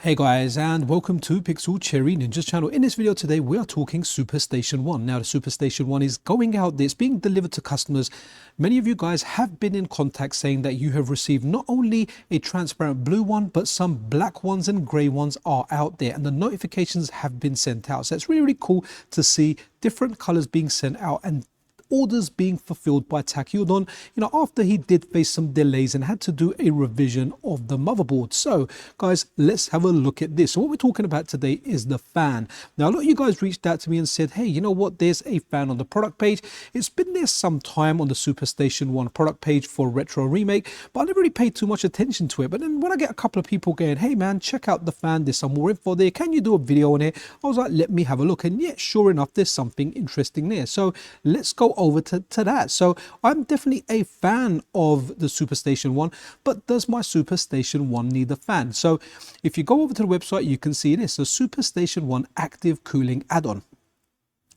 Hey guys, and welcome to Pixel Cherry Ninja's channel. In this video today, we are talking SuperStation One. Now, the SuperStation One is going out there. It's being delivered to customers. Many of you guys have been in contact saying that you have received not only a transparent blue one, but some black ones and gray ones are out there, and the notifications have been sent out. So it's really, really cool to see different colors being sent out and orders being fulfilled by Takyodon, after he did face some delays and had to do a revision of the motherboard. So guys, let's have a look at this. So what we're talking about today is the fan. Now, a lot of you guys reached out to me and said, hey, you know what, there's a fan on the product page. It's been there some time on the SuperStation One product page for Retro Remake, but I never really paid too much attention to it. But then when I get a couple of people going, hey man, check out the fan, there's some more info there, can you do a video on it? I was like, let me have a look. And yet, sure enough, there's something interesting there. So let's go over to that. So I'm definitely a fan of the SuperStation One, but does my SuperStation One need a fan? So if you go over to the website, you can see this, the SuperStation One active cooling add-on.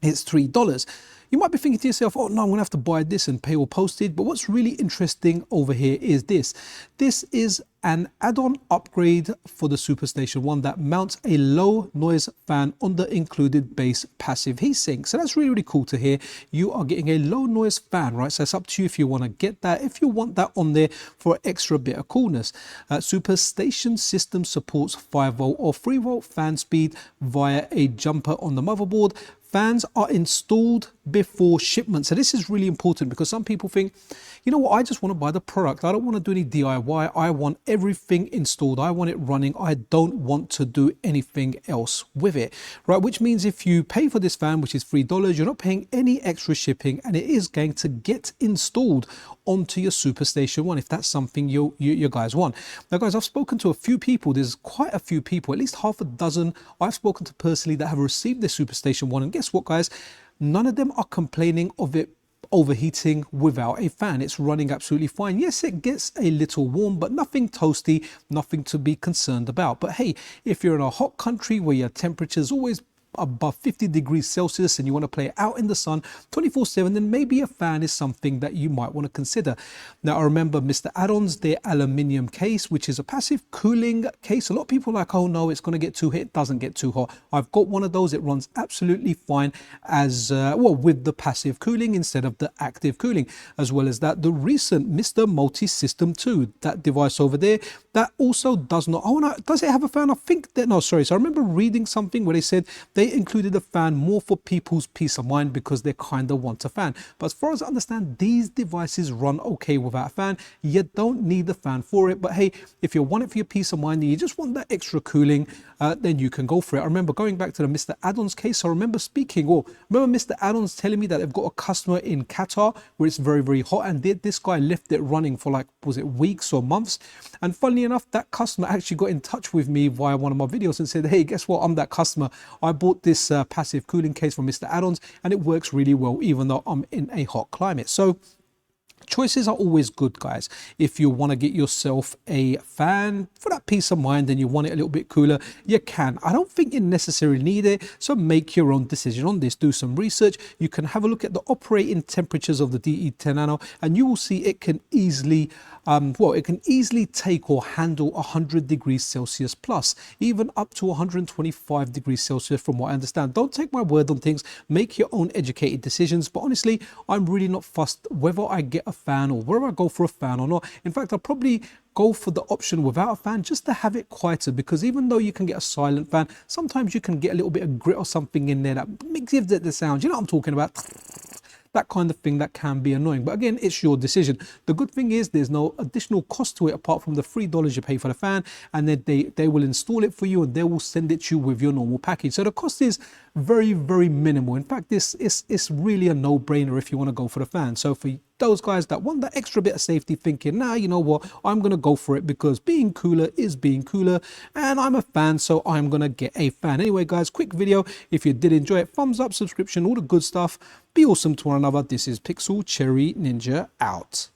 It's $3. You might be thinking to yourself, oh no, I'm gonna have to buy this and pay all postage. But what's really interesting over here is this. This is an add-on upgrade for the SuperStation One that mounts a low noise fan on the included base passive heatsink. So that's really, really cool to hear. You are getting a low noise fan, right? So it's up to you if you want to get that, if you want that on there for an extra bit of coolness. SuperStation system supports 5V or 3V fan speed via a jumper on the motherboard. Fans are installed before shipment. So this is really important because some people think, you know what, I just want to buy the product. I don't want to do any DIY. I want everything installed. I want it running. I don't want to do anything else with it, right? Which means if you pay for this fan, which is $3, you're not paying any extra shipping, and it is going to get installed onto your SuperStation One if that's something you guys want. Now guys, I've spoken to a few people. There's quite a few people, at least half a dozen I've spoken to personally that have received this SuperStation One, and guess what guys, none of them are complaining of it overheating without a fan. It's running absolutely fine. Yes, it gets a little warm, but nothing toasty, nothing to be concerned about. But hey, if you're in a hot country where your temperature's always above 50 degrees Celsius and you want to play out in the sun 24/7, then maybe a fan is something that you might want to consider. Now I remember MiSTer add-ons, their aluminium case, which is a passive cooling case. A lot of people are like, oh no, it's going to get too hot. It doesn't get too hot. I've got one of those. It runs absolutely fine as well with the passive cooling instead of the active cooling. As well as that, the recent MiSTer Multi-System 2, that device over there, that also does not, oh no, does it have a fan? I think that, no, sorry. So I remember reading something where they said they included a fan more for people's peace of mind because they kind of want a fan. But as far as I understand, these devices run okay without a fan. You don't need a fan for it. But hey, if you want it for your peace of mind and you just want that extra cooling, then you can go for it. I remember going back to the MiSTer add-ons case. I remember MiSTer add-ons telling me that they've got a customer in Qatar where it's very, very hot, and this guy left it running for like, was it weeks or months? And funnily enough, that customer actually got in touch with me via one of my videos and said, hey, guess what? I'm that customer. I bought this passive cooling case from MiSTer add-ons and it works really well even though I'm in a hot climate. So choices are always good, guys. If you want to get yourself a fan for that peace of mind and you want it a little bit cooler, you can. I don't think you necessarily need it, so make your own decision on this. Do some research. You can have a look at the operating temperatures of the DE10 Nano and you will see it can easily take or handle 100 degrees Celsius plus, even up to 125 degrees Celsius from what I understand. Don't take my word on things, make your own educated decisions. But honestly, I'm really not fussed whether I get a fan or whether I go for a fan or not. In fact, I'll probably go for the option without a fan just to have it quieter, because even though you can get a silent fan, sometimes you can get a little bit of grit or something in there that gives it the sound. You know what I'm talking about? That kind of thing that can be annoying. But again, it's your decision. The good thing is there's no additional cost to it apart from the $3 you pay for the fan, and then they will install it for you and they will send it to you with your normal package. So the cost is very, very minimal. In fact, this is really a no-brainer if you want to go for the fan. So for those guys that want that extra bit of safety, thinking, nah, you know what, I'm going to go for it because being cooler is being cooler and I'm a fan, so I'm going to get a fan. Anyway, guys, quick video. If you did enjoy it, thumbs up, subscription, all the good stuff. Be awesome to one another. This is Pixel Cherry Ninja out.